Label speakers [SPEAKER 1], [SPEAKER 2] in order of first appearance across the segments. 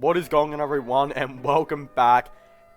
[SPEAKER 1] What is going on, everyone, and welcome back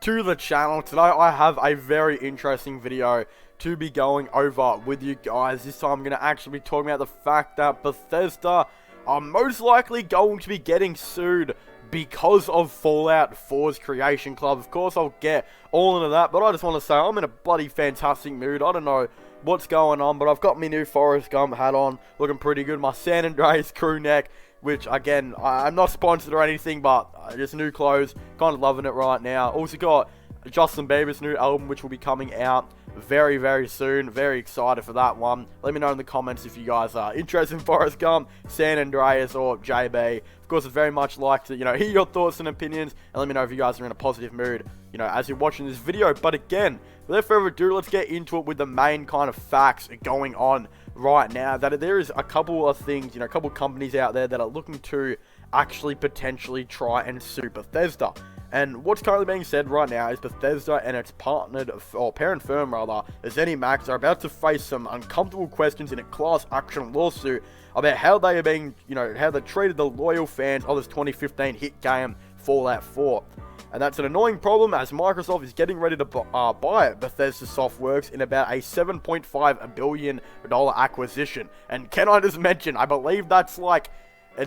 [SPEAKER 1] to the channel. Today I have a very interesting video to be going over with you guys. This time I'm going to actually be talking about the fact that Bethesda are most likely going to be getting sued because of Fallout 4's Creation Club. Of course, I'll get all into that, but I just want to say I'm in a bloody fantastic mood. I don't know what's going on, but I've got my new Forrest Gump hat on, looking pretty good. My San Andreas crew neck, which, again, I'm not sponsored or anything, but just new clothes. Kind of loving it right now. Also got Justin Bieber's new album, which will be coming out very, very soon. Very excited for that one. Let me know in the comments if you guys are interested in Forrest Gump, San Andreas, or JB. Of course, I'd very much like to, hear your thoughts and opinions, and let me know if you guys are in a positive mood, as you're watching this video. But again, without further ado, let's get into it with the main kind of facts going on right now. That there is a couple of things, a couple of companies out there that are looking to actually potentially try and sue Bethesda. And what's currently being said right now is Bethesda and its partnered, or parent firm rather, ZeniMax, are about to face some uncomfortable questions in a class action lawsuit about how they are being, how they treated the loyal fans of this 2015 hit game Fallout 4. And that's an annoying problem, as Microsoft is getting ready to buy Bethesda Softworks in about a $7.5 billion acquisition. And can I just mention, I believe that's like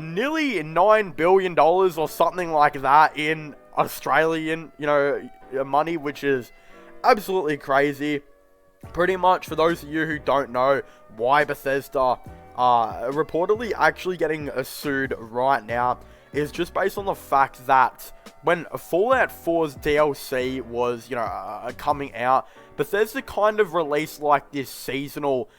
[SPEAKER 1] nearly $9 billion or something like that in Australian, money, which is absolutely crazy. Pretty much, for those of you who don't know why Bethesda are reportedly actually getting sued right now, is just based on the fact that when Fallout 4's DLC was, coming out, Bethesda kind of released like this seasonal,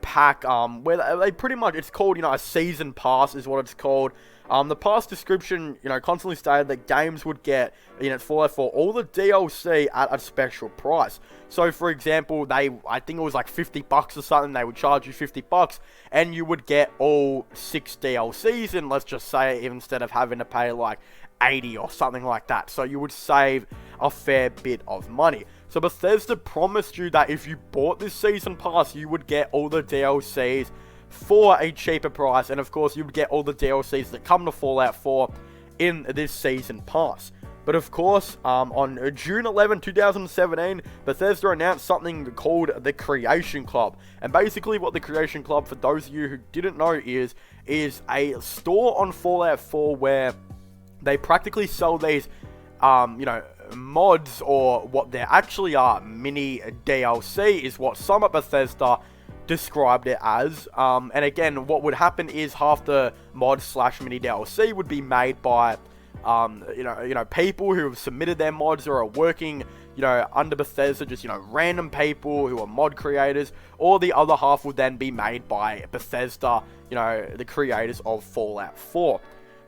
[SPEAKER 1] pack, where they pretty much, it's called, a season pass is what it's called. The pass description, constantly stated that games would get, Fallout 4, all the DLC at a special price. So, for example, I think it was like $50 or something, they would charge you $50, and you would get all 6 DLCs, and let's just say, instead of having to pay like 80 or something like that. So you would save a fair bit of money. So Bethesda promised you that if you bought this season pass, you would get all the DLCs for a cheaper price, and of course you would get all the DLCs that come to Fallout 4 in this season pass. But of course, on June 11, 2017, Bethesda announced something called the Creation Club. And basically what the Creation Club, for those of you who didn't know, is a store on Fallout 4 where they practically sell these, mods, or what they actually are, mini DLC, is what some at Bethesda described it as. And again, what would happen is half the mod / mini DLC would be made by, people who have submitted their mods or are working, under Bethesda, just, random people who are mod creators, or the other half would then be made by Bethesda, the creators of Fallout 4.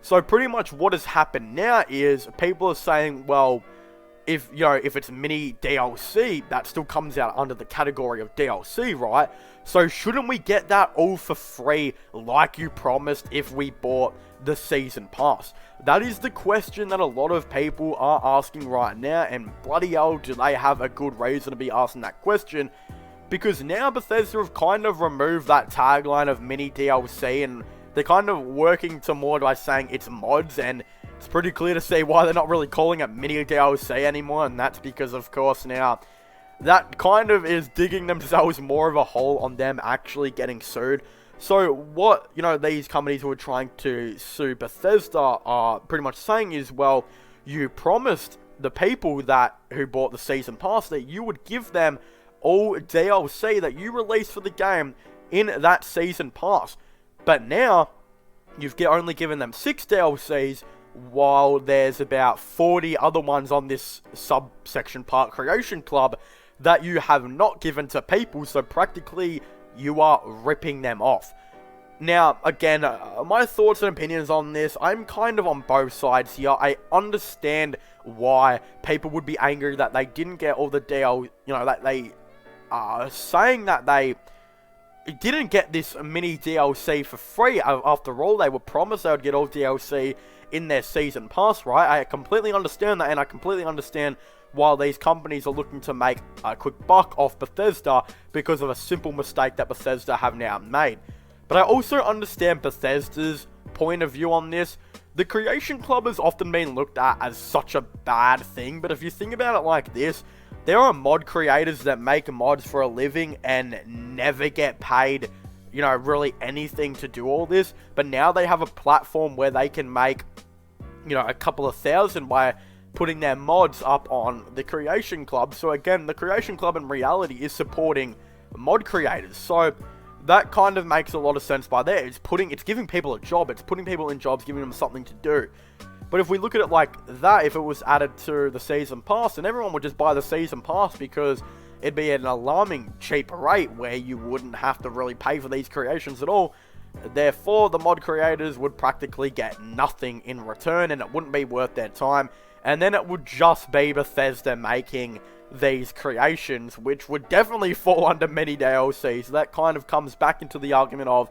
[SPEAKER 1] So pretty much what has happened now is people are saying, well, if it's mini DLC, that still comes out under the category of DLC, right? So shouldn't we get that all for free like you promised if we bought the season pass? That is the question that a lot of people are asking right now, and bloody hell, do they have a good reason to be asking that question? Because now Bethesda have kind of removed that tagline of mini DLC, and they're kind of working to more by saying it's mods, and it's pretty clear to see why they're not really calling it mini DLC anymore, and that's because, of course, now that kind of is digging themselves more of a hole on them actually getting sued. So what, these companies who are trying to sue Bethesda are pretty much saying is, well, you promised the people who bought the season pass that you would give them all DLC that you released for the game in that season pass. But now, you've only given them 6 DLCs, while there's about 40 other ones on this subsection part Creation Club that you have not given to people, so practically you are ripping them off. Now, again, my thoughts and opinions on this, I'm kind of on both sides here. I understand why people would be angry that they didn't get all the that they are saying that they didn't get this mini DLC for free. After all, they were promised they would get all DLC in their season pass, right? I completely understand that, and I completely understand why these companies are looking to make a quick buck off Bethesda because of a simple mistake that Bethesda have now made. But I also understand Bethesda's point of view on this, the Creation Club has often been looked at as such a bad thing, but if you think about it like this, there are mod creators that make mods for a living and never get paid, you know, really anything to do all this, but now they have a platform where they can make, you know, a couple of thousand by putting their mods up on the Creation Club. So again, the Creation Club in reality is supporting mod creators, so that kind of makes a lot of sense by there. It's giving people a job, it's putting people in jobs, giving them something to do. But if we look at it like that, if it was added to the season pass, then everyone would just buy the season pass because it'd be at an alarming cheap rate where you wouldn't have to really pay for these creations at all. Therefore, the mod creators would practically get nothing in return, and it wouldn't be worth their time. And then it would just be Bethesda making these creations, which would definitely fall under mini DLC. So that kind of comes back into the argument of,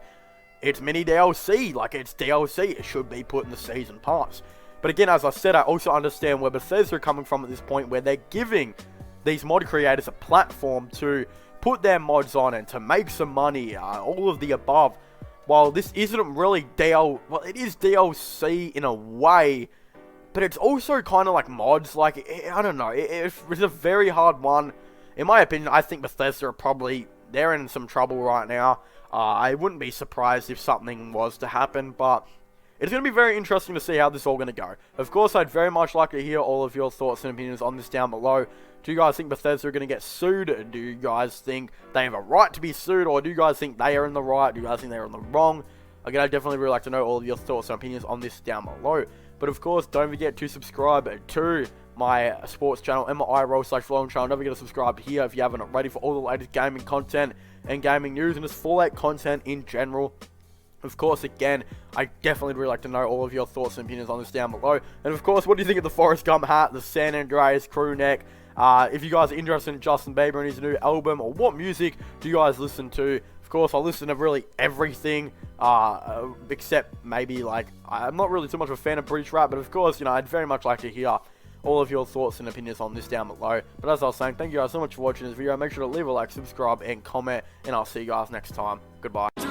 [SPEAKER 1] it's mini DLC, like it's DLC, it should be put in the season pass. But again, as I said, I also understand where Bethesda are coming from at this point, where they're giving these mod creators a platform to put their mods on and to make some money, all of the above. While this isn't really well, it is DLC in a way, but it's also kind of like mods. Like, I don't know, it's a very hard one. In my opinion, I think Bethesda are they're in some trouble right now. I wouldn't be surprised if something was to happen, but it's going to be very interesting to see how this is all going to go. Of course, I'd very much like to hear all of your thoughts and opinions on this down below. Do you guys think Bethesda are going to get sued? Do you guys think they have a right to be sued? Or do you guys think they are in the right? Do you guys think they're in the wrong? Again, I'd definitely really like to know all of your thoughts and opinions on this down below. But of course, don't forget to subscribe to my sports channel, MIRO/vlogging channel. Don't forget to subscribe here if you haven't already for all the latest gaming content and gaming news and just Fallout content in general. Of course, again, I definitely really like to know all of your thoughts and opinions on this down below. And of course, what do you think of the Forrest Gump hat, the San Andreas crew neck? If you guys are interested in Justin Bieber and his new album, or what music do you guys listen to? Of course, I listen to really everything, except maybe, like, I'm not really too much of a fan of British rap, but of course, you know, I'd very much like to hear all of your thoughts and opinions on this down below. But as I was saying, thank you guys so much for watching this video. Make sure to leave a like, subscribe, and comment, and I'll see you guys next time. Goodbye.